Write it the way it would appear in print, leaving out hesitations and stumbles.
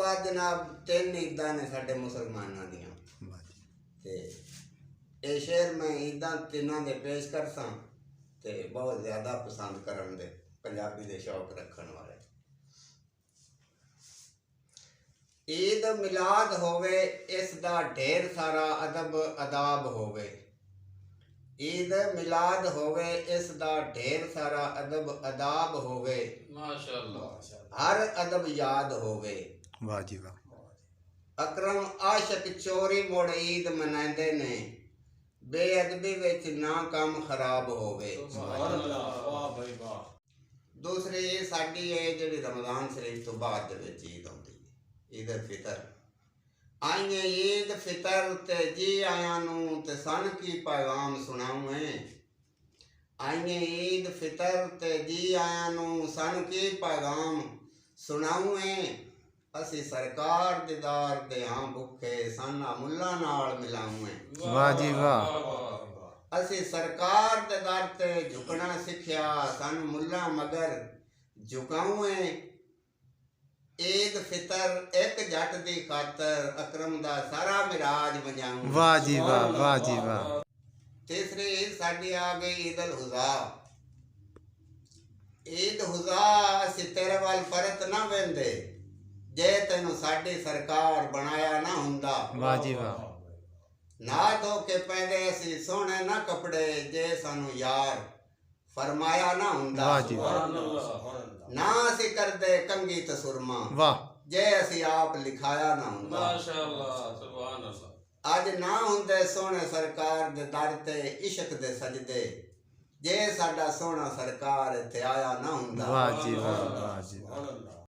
बाद जनाब 3 ईदां ने साडे मुसलमानां दियां ते ये शेर मैं ईदां तिन्हां दे पेश करसां ते बहुत ज़्यादा पसंद करन दे पंजाबी दे शौक रखण वाले। ईद मिलाद होवे इसदा ढेर सारा अदब अदाब होवे। ईद मिलाद होवे इसदा ढेर सारा अदब अदाब होवे। माशाअल्लाह हर अदब याद होवे। वाह जी वाह। अकरम आशिक चोरी मुड़ ईद मनांदे ने बेअदबी विच ना काम खराब होवे। दूसरी साडी है जिहड़ी रमज़ान शरीफ तो बाद दे विच ईद आउंदी ईद उल फितर आइए ईद फितर ते जी आया नू ते सन की पैगाम सुनाऊं। आइए ईद फितर ते जी आया नू सन की पैगाम सुनाऊं। असी सरकार दीदार दे हाँ भुखे साना मुल्ला नाल मिलाऊं। वाह जी वाह। असी सरकार दे दर ते झुकना सिखिया सन मुल्ला मगर झुकाऊं। ईद फितर एक जट दी खातर अकरम दा सारा मिराज वजाऊं। वाह जी वाह वाह जी वाह। तीसरी ईद साडी आ गई ईद उल हुज़ा। ईद हुज़ा असी तेरे वाल परत ना वेंदे जे तेनू साडी सरकार बनाया ना हुंदा। वाह जी वाह। ना धो के पैंदे असी सोहणे ना कपड़े जे सानू यार फरमाया ना हुंदा। वाह जी वाह। ना असी करदे कंगी ते सुरमा वाह जे असी आप लिखाया ना हुंदा। माशाअल्लाह सुभान अल्लाह। अज ना हुंदे सोहणे सरकार दे दर ते इश्क दे सजदे जे साडा सोहना सरकार इत्थे आया ना हुंदा। वाह जी वाह वाह जी वाह।